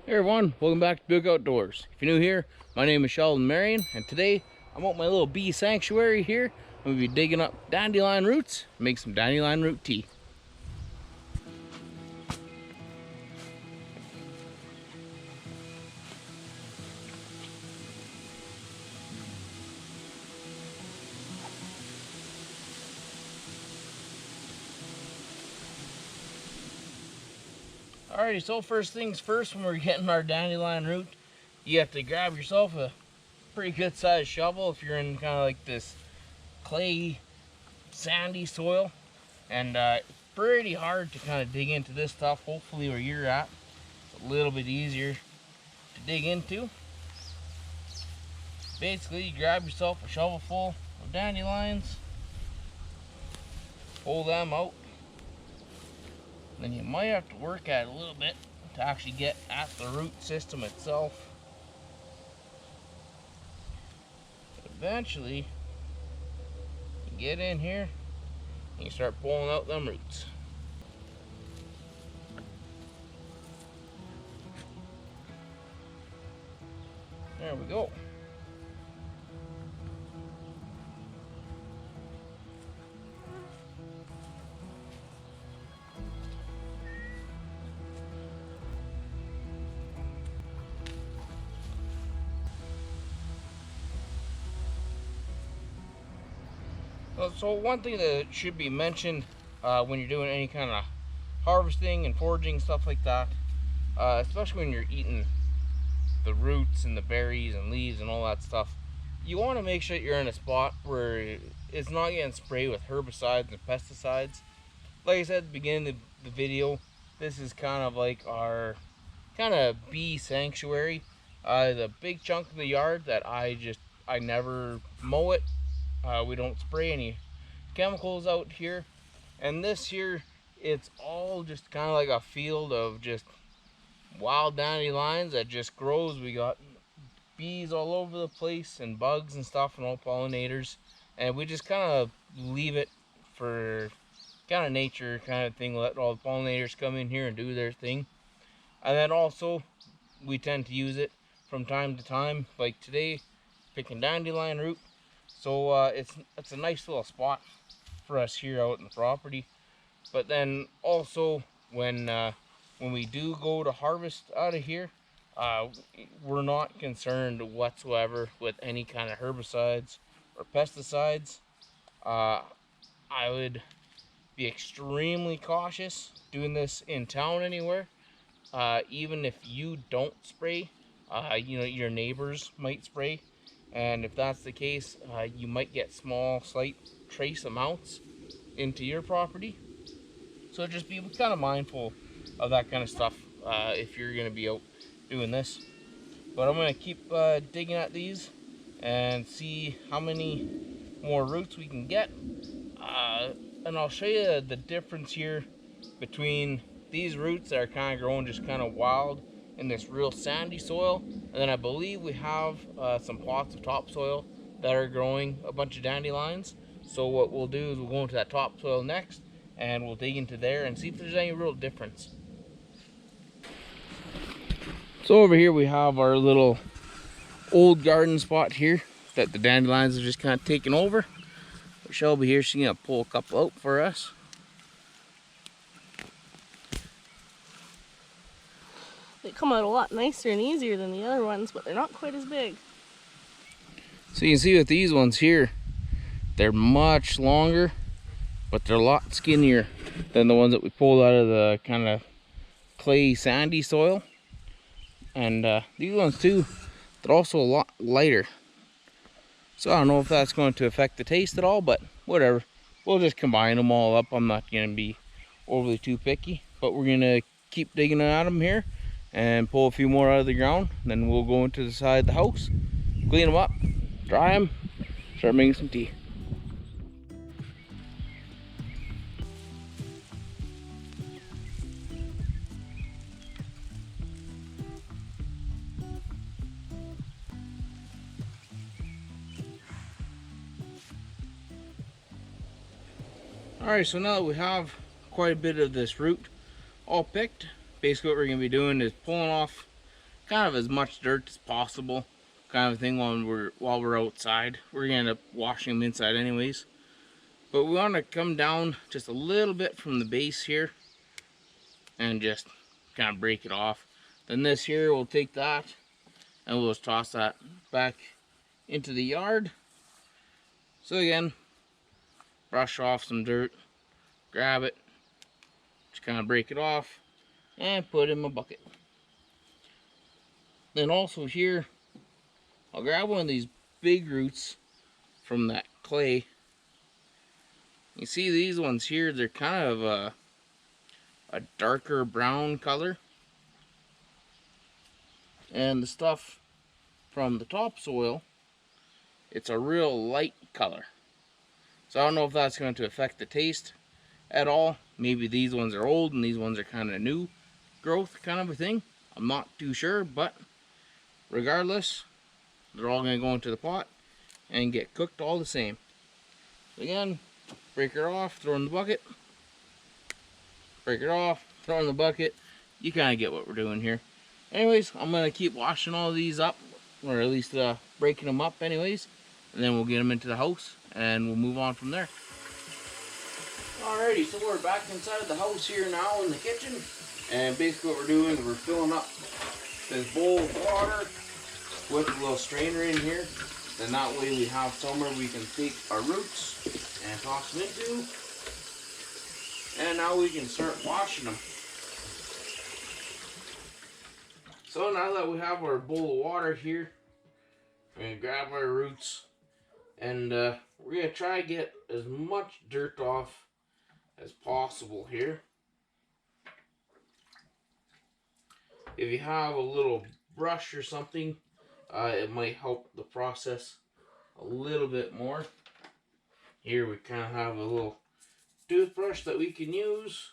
Hey everyone, welcome back to Buick Outdoors. If you're new here, my name is Sheldon Marion, and today I'm at my little bee sanctuary here. I'm going to be digging up dandelion roots and make some dandelion root tea. Alrighty, so first things first, when we're getting our dandelion root, you have to grab yourself a pretty good sized shovel if you're in kind of like this clay, sandy soil. And it's pretty hard to kind of dig into this stuff. Hopefully where you're at, it's a little bit easier to dig into. Basically, you grab yourself a shovel full of dandelions, pull them out. Then you might have to work at it a little bit to actually get at the root system itself. But eventually, you get in here and you start pulling out them roots. There we go. So one thing that should be mentioned when you're doing any kind of harvesting and foraging, stuff like that, especially when you're eating the roots and the berries and leaves and all that stuff, you want to make sure that you're in a spot where it's not getting sprayed with herbicides and pesticides. Like I said at the beginning of the video, this is kind of like our kind of bee sanctuary. The big chunk of the yard that I never mow it. We don't spray any chemicals out here. And this here, it's all just kind of like a field of just wild dandelions that just grows. We got bees all over the place and bugs and stuff and all pollinators. And we just kind of leave it for kind of nature kind of thing. Let all the pollinators come in here and do their thing. And then also, we tend to use it from time to time. Like today, picking dandelion root. So it's a nice little spot for us here out in the property. But then also when we do go to harvest out of here, we're not concerned whatsoever with any kind of herbicides or pesticides. I would be extremely cautious doing this in town anywhere. Even if you don't spray, your neighbors might spray. And if that's the case, you might get small, slight trace amounts into your property. So just be kind of mindful of that kind of stuff if you're going to be out doing this. But I'm going to keep digging at these and see how many more roots we can get. And I'll show you the difference here between these roots that are kind of growing just kind of wild in this real sandy soil, and then I believe we have some plots of topsoil that are growing a bunch of dandelions. So what we'll do is we'll go into that topsoil next and we'll dig into there and see if there's any real difference. So over here we have our little old garden spot here that the dandelions have just kind of taken over. Shelby here, she's gonna pull a couple out for us. They come out a lot nicer and easier than the other ones, but they're not quite as big. So you can see with these ones here, they're much longer, but they're a lot skinnier than the ones that we pulled out of the kind of clay sandy soil. And these ones too, they're also a lot lighter. So I don't know if that's going to affect the taste at all, but whatever. We'll just combine them all up. I'm not going to be overly too picky, but we're going to keep digging at them here and pull a few more out of the ground. Then we'll go into the side of the house, clean them up, dry them, start making some tea. Alright, so now that we have quite a bit of this root all picked, basically what we're going to be doing is pulling off kind of as much dirt as possible, kind of thing while we're outside. We're gonna end up washing them inside anyways. But we want to come down just a little bit from the base here and just kind of break it off. Then this here, we'll take that and we'll just toss that back into the yard. So again, brush off some dirt, grab it, just kind of break it off, and put it in my bucket. Then also here, I'll grab one of these big roots from that clay. You see these ones here, they're kind of a darker brown color. And the stuff from the topsoil, it's a real light color. So I don't know if that's going to affect the taste at all. Maybe these ones are old and these ones are kind of new growth kind of a thing. I'm not too sure, but regardless, they're all going to go into the pot and get cooked all the same. Again, break it off, throw in the bucket. Break it off, throw in the bucket. You kind of get what we're doing here. Anyways, I'm going to keep washing all these up, or at least breaking them up anyways. And then we'll get them into the house and we'll move on from there. Alrighty, so we're back inside the house here now in the kitchen. And basically what we're doing is we're filling up this bowl of water with a little strainer in here. Then that way we have somewhere we can take our roots and toss them into. And now we can start washing them. So now that we have our bowl of water here, we're going to grab our roots and we're going to try to get as much dirt off as possible here. If you have a little brush or something, it might help the process a little bit more. Here we kind of have a little toothbrush that we can use.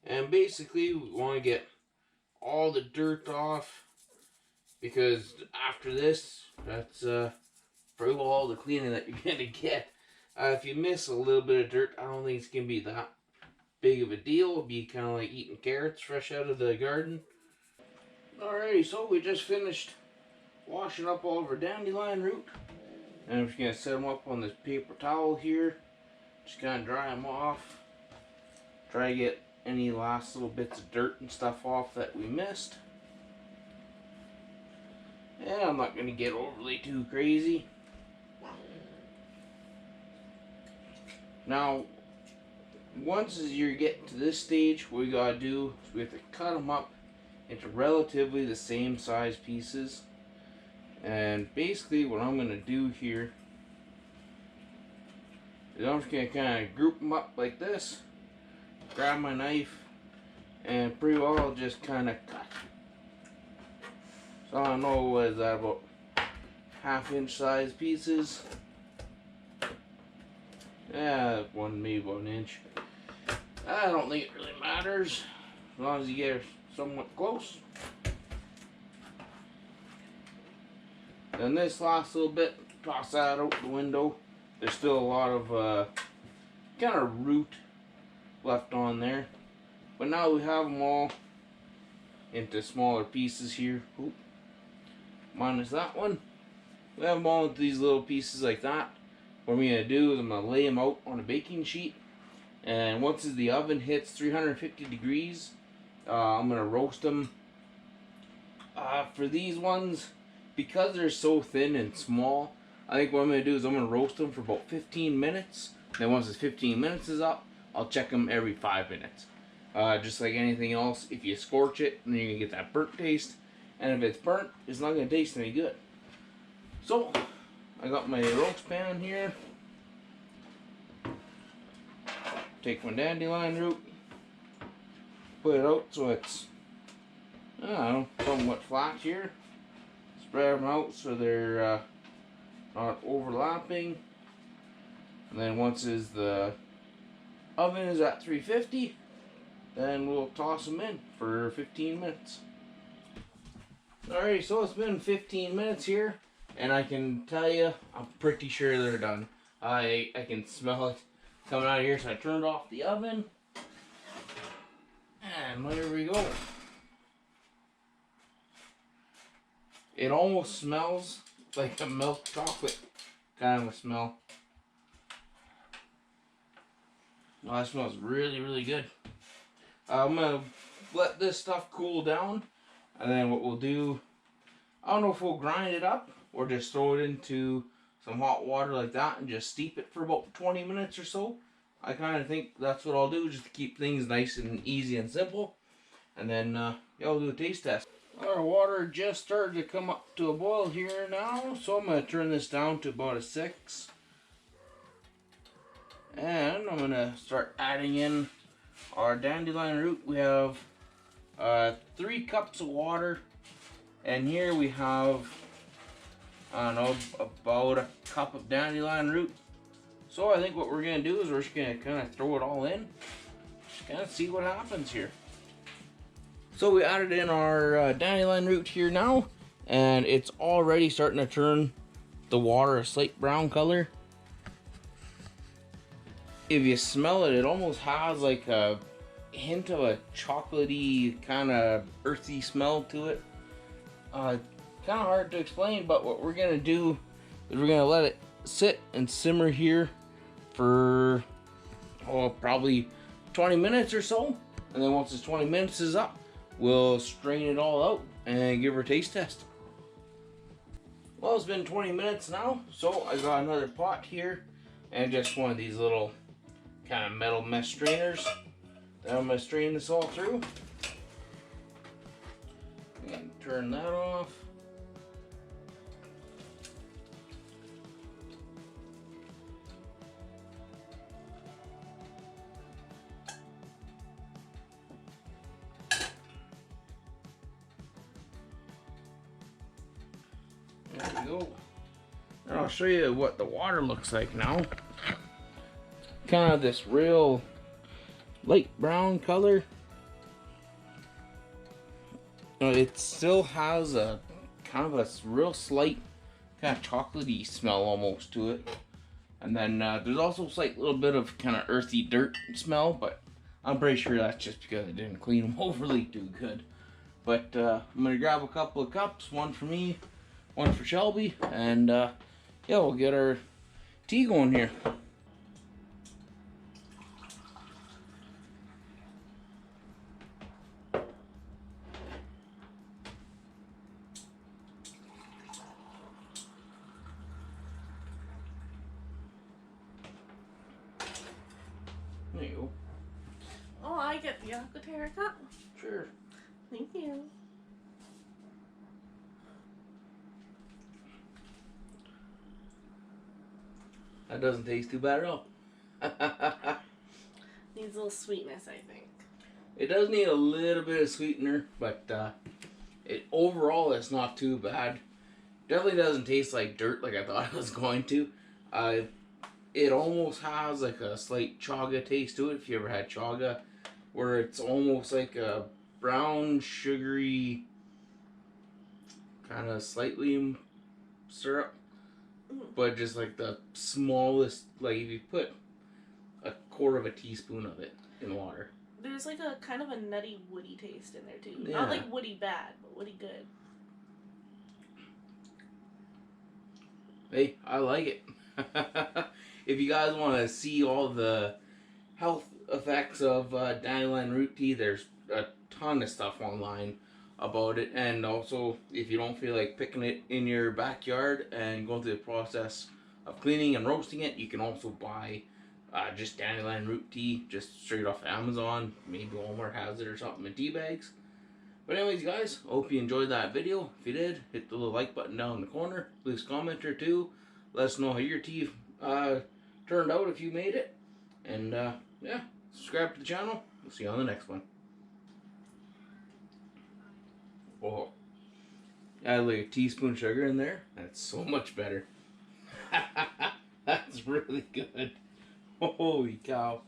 And basically we want to get all the dirt off, because after this, that's probably all the cleaning that you're going to get. If you miss a little bit of dirt, I don't think it's going to be that big of a deal. It'll be kind of like eating carrots fresh out of the garden. Alrighty, so we just finished washing up all of our dandelion root. And I'm just going to set them up on this paper towel here. Just kind of dry them off. Try to get any last little bits of dirt and stuff off that we missed. And I'm not going to get overly too crazy. Now, once you get to this stage, what we got to do is we have to cut them up into relatively the same size pieces. And basically what I'm going to do here is I'm just going to kind of group them up like this. Grab my knife and pretty well just kind of cut. So I don't know, what is that, about 1/2 inch size pieces? Yeah, maybe 1 inch. I don't think it really matters as long as you get somewhat close. Then this last little bit, toss that out the window. There's still a lot of kind of root left on there, but now we have them all into smaller pieces here. Oop. Minus that one. We have them all into these little pieces like that. What I'm going to do is I'm going to lay them out on a baking sheet, and once the oven hits 350 degrees, I'm going to roast them. For these ones, because they're so thin and small, I think what I'm going to do is I'm going to roast them for about 15 minutes. Then once this 15 minutes is up, I'll check them every 5 minutes. Just like anything else, if you scorch it, then you're going to get that burnt taste. And if it's burnt, it's not going to taste any good. So, I got my roast pan here. Take my dandelion root. Put it out so it's, I don't know, somewhat flat here. Spread them out so they're not overlapping. And then once the oven is at 350, then we'll toss them in for 15 minutes. Alright, so it's been 15 minutes here, and I can tell you, I'm pretty sure they're done. I can smell it coming out of here, so I turned off the oven. And there we go. It almost smells like a milk chocolate kind of a smell. Oh, that smells really, really good. I'm going to let this stuff cool down. And then what we'll do, I don't know if we'll grind it up or just throw it into some hot water like that and just steep it for about 20 minutes or so. I kind of think that's what I'll do, just to keep things nice and easy and simple. And then, yeah, we'll do a taste test. Our water just started to come up to a boil here now, so I'm going to turn this down to about a 6. And I'm going to start adding in our dandelion root. We have 3 cups of water, and here we have, I don't know, about a cup of dandelion root. So I think what we're going to do is we're just going to kind of throw it all in, just kind of see what happens here. So we added in our dandelion root here now, and it's already starting to turn the water a slight brown color. If you smell it, it almost has like a hint of a chocolatey kind of earthy smell to it. Kind of hard to explain, but what we're gonna do is we're gonna let it sit and simmer here for probably 20 minutes or so, and then once this 20 minutes is up, we'll strain it all out and give her a taste test. Well, it's been 20 minutes now, so I got another pot here and just one of these little kind of metal mesh strainers that I'm going to strain this all through. And turn that off. There we go. And I'll show you what the water looks like now. Kind of this real light brown color. It still has a kind of a real slight kind of chocolatey smell almost to it. And then there's also a slight little bit of kind of earthy dirt smell, but I'm pretty sure that's just because I didn't clean them overly too good. But I'm going to grab a couple of cups, one for me, one for Shelby, and yeah, we'll get our tea going here. There you go. Oh, I get the Aquaterra cup. Sure. Thank you. That doesn't taste too bad at all. Needs a little sweetness, I think. It does need a little bit of sweetener, but overall it's not too bad. Definitely doesn't taste like dirt like I thought it was going to. It almost has like a slight chaga taste to it, if you ever had chaga, where it's almost like a brown, sugary, kind of slightly syrup, but just like the smallest, like if you put a quarter of a teaspoon of it in water. There's like a kind of a nutty, woody taste in there too. Yeah. Not like woody bad, but woody good. Hey, I like it. If you guys want to see all the health effects of dandelion root tea, there's a ton of stuff online about it. And also, if you don't feel like picking it in your backyard and going through the process of cleaning and roasting it, you can also buy just dandelion root tea just straight off Amazon. Maybe Walmart has it or something in tea bags. But anyways, guys, I hope you enjoyed that video. If you did, hit the little like button down in the corner. Leave a comment or two. Let us know how your tea turned out if you made it. And yeah, subscribe to the channel. We'll see you on the next one. Oh, add like a teaspoon of sugar in there. That's so much better. That's really good. Holy cow.